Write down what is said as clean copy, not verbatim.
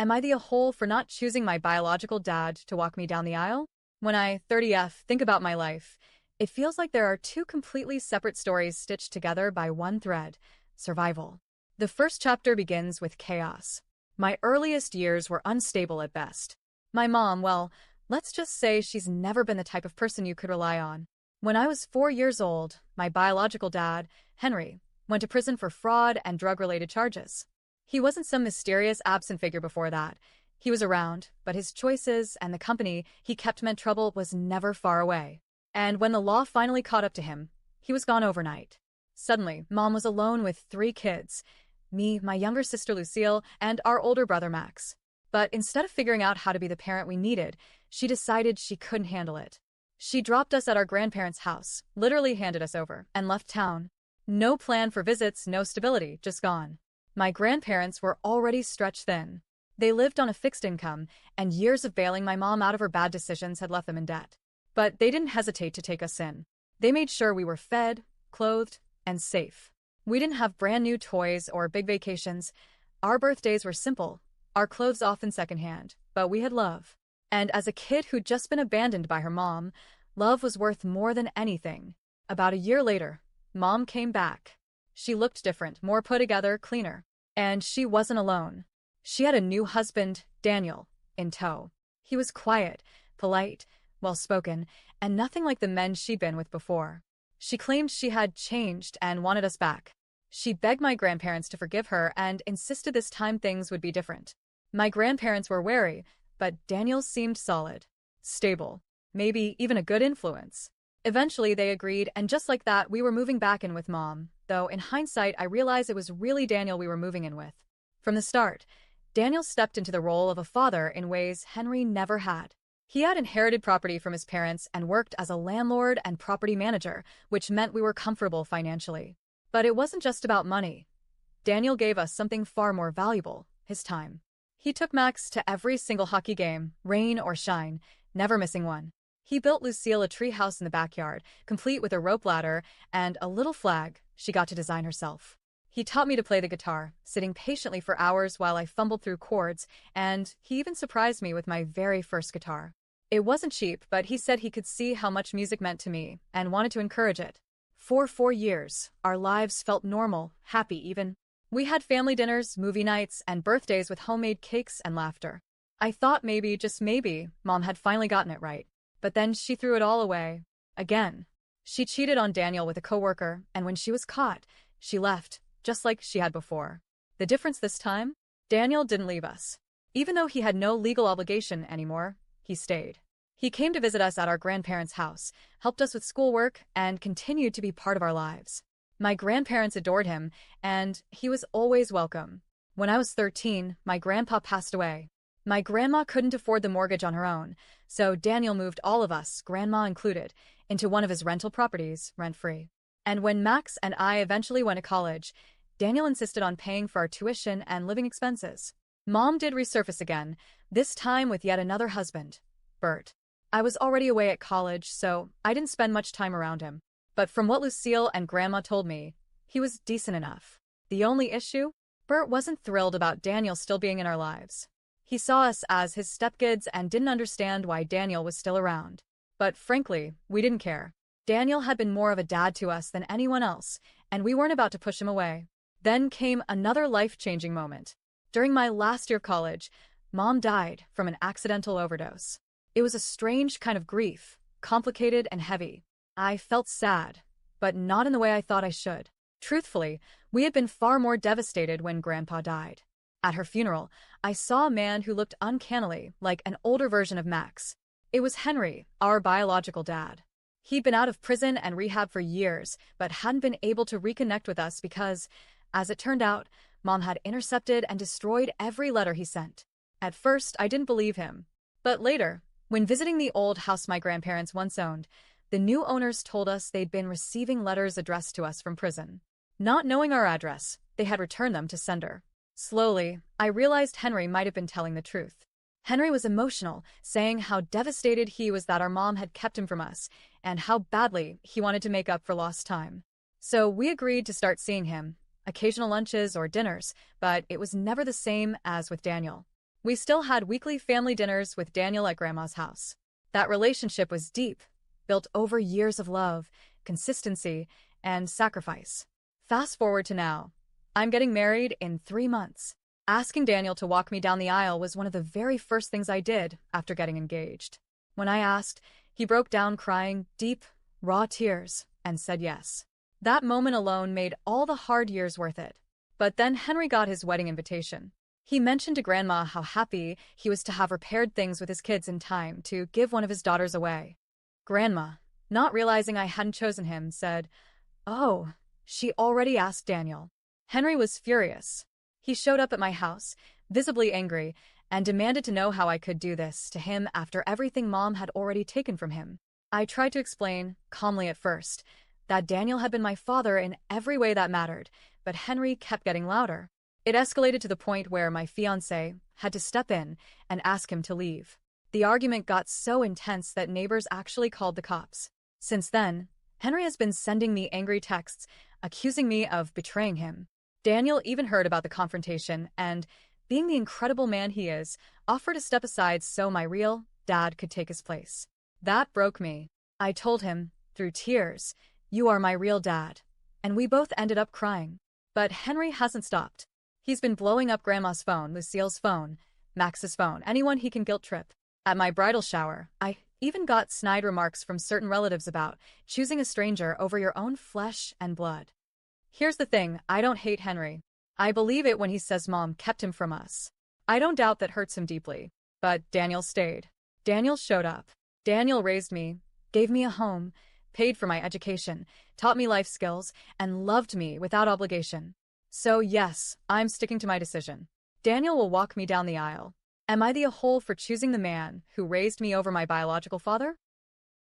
Am I the a-hole for not choosing my biological dad to walk me down the aisle? When I 30F think about my life, it feels like there are two completely separate stories stitched together by one thread: survival. The first chapter begins with chaos. My earliest years were unstable at best. My mom, well, let's just say she's never been the type of person you could rely on. When I was 4 years old, my biological dad, Henry, went to prison for fraud and drug-related charges. He wasn't some mysterious absent figure before that. He was around, but his choices and the company he kept meant trouble was never far away. And when the law finally caught up to him, he was gone overnight. Suddenly, Mom was alone with 3 kids: me, my younger sister Lucille, and our older brother Max. But instead of figuring out how to be the parent we needed, she decided she couldn't handle it. She dropped us at our grandparents' house, literally handed us over, and left town. No plan for visits, no stability, just gone. My grandparents were already stretched thin. They lived on a fixed income, and years of bailing my mom out of her bad decisions had left them in debt. But they didn't hesitate to take us in. They made sure we were fed, clothed, and safe. We didn't have brand new toys or big vacations. Our birthdays were simple, our clothes often secondhand, but we had love. And as a kid who'd just been abandoned by her mom, love was worth more than anything. About a year later, Mom came back. She looked different, more put together, cleaner. And she wasn't alone. She had a new husband, Daniel, in tow. He was quiet, polite, well-spoken, and nothing like the men she'd been with before. She claimed she had changed and wanted us back. She begged my grandparents to forgive her and insisted this time things would be different. My grandparents were wary, but Daniel seemed solid, stable, maybe even a good influence. Eventually they agreed, and just like that, we were moving back in with Mom, though in hindsight I realized it was really Daniel we were moving in with. From the start, Daniel stepped into the role of a father in ways Henry never had. He had inherited property from his parents and worked as a landlord and property manager, which meant we were comfortable financially. But it wasn't just about money. Daniel gave us something far more valuable: his time. He took Max to every single hockey game, rain or shine, never missing one. He built Lucille a tree house in the backyard, complete with a rope ladder and a little flag she got to design herself. He taught me to play the guitar, sitting patiently for hours while I fumbled through chords, and he even surprised me with my very first guitar. It wasn't cheap, but he said he could see how much music meant to me and wanted to encourage it. For 4 years, our lives felt normal, happy even. We had family dinners, movie nights, and birthdays with homemade cakes and laughter. I thought maybe, just maybe, Mom had finally gotten it right. But then she threw it all away. Again. She cheated on Daniel with a coworker, and when she was caught, she left, just like she had before. The difference this time? Daniel didn't leave us. Even though he had no legal obligation anymore, he stayed. He came to visit us at our grandparents' house, helped us with schoolwork, and continued to be part of our lives. My grandparents adored him, and he was always welcome. When I was 13, my grandpa passed away. My grandma couldn't afford the mortgage on her own, so Daniel moved all of us, grandma included, into one of his rental properties, rent-free. And when Max and I eventually went to college, Daniel insisted on paying for our tuition and living expenses. Mom did resurface again, this time with yet another husband, Bert. I was already away at college, so I didn't spend much time around him. But from what Lucille and Grandma told me, he was decent enough. The only issue? Bert wasn't thrilled about Daniel still being in our lives. He saw us as his stepkids and didn't understand why Daniel was still around. But frankly, we didn't care. Daniel had been more of a dad to us than anyone else, and we weren't about to push him away. Then came another life-changing moment. During my last year of college, Mom died from an accidental overdose. It was a strange kind of grief, complicated and heavy. I felt sad, but not in the way I thought I should. Truthfully, we had been far more devastated when Grandpa died. At her funeral, I saw a man who looked uncannily like an older version of Max. It was Henry, our biological dad. He'd been out of prison and rehab for years, but hadn't been able to reconnect with us because, as it turned out, Mom had intercepted and destroyed every letter he sent. At first, I didn't believe him. But later, when visiting the old house my grandparents once owned, the new owners told us they'd been receiving letters addressed to us from prison. Not knowing our address, they had returned them to sender. Slowly, I realized Henry might have been telling the truth. Henry was emotional, saying how devastated he was that our mom had kept him from us, and how badly he wanted to make up for lost time. So we agreed to start seeing him, occasional lunches or dinners, but it was never the same as with Daniel. We still had weekly family dinners with Daniel at Grandma's house. That relationship was deep, built over years of love, consistency, and sacrifice. Fast forward to now. I'm getting married in 3 months. Asking Daniel to walk me down the aisle was one of the very first things I did after getting engaged. When I asked, he broke down crying deep, raw tears and said yes. That moment alone made all the hard years worth it. But then Henry got his wedding invitation. He mentioned to Grandma how happy he was to have repaired things with his kids in time to give one of his daughters away. Grandma, not realizing I hadn't chosen him, said, "Oh, she already asked Daniel." Henry was furious. He showed up at my house, visibly angry, and demanded to know how I could do this to him after everything Mom had already taken from him. I tried to explain, calmly at first, that Daniel had been my father in every way that mattered, but Henry kept getting louder. It escalated to the point where my fiancé had to step in and ask him to leave. The argument got so intense that neighbors actually called the cops. Since then, Henry has been sending me angry texts, accusing me of betraying him. Daniel even heard about the confrontation and, being the incredible man he is, offered to step aside so my real dad could take his place. That broke me. I told him, through tears, "You are my real dad." And we both ended up crying. But Henry hasn't stopped. He's been blowing up Grandma's phone, Lucille's phone, Max's phone, anyone he can guilt trip. At my bridal shower, I even got snide remarks from certain relatives about choosing a stranger over your own flesh and blood. Here's the thing, I don't hate Henry. I believe it when he says Mom kept him from us. I don't doubt that hurts him deeply. But Daniel stayed. Daniel showed up. Daniel raised me, gave me a home, paid for my education, taught me life skills, and loved me without obligation. So yes, I'm sticking to my decision. Daniel will walk me down the aisle. Am I the a-hole for choosing the man who raised me over my biological father?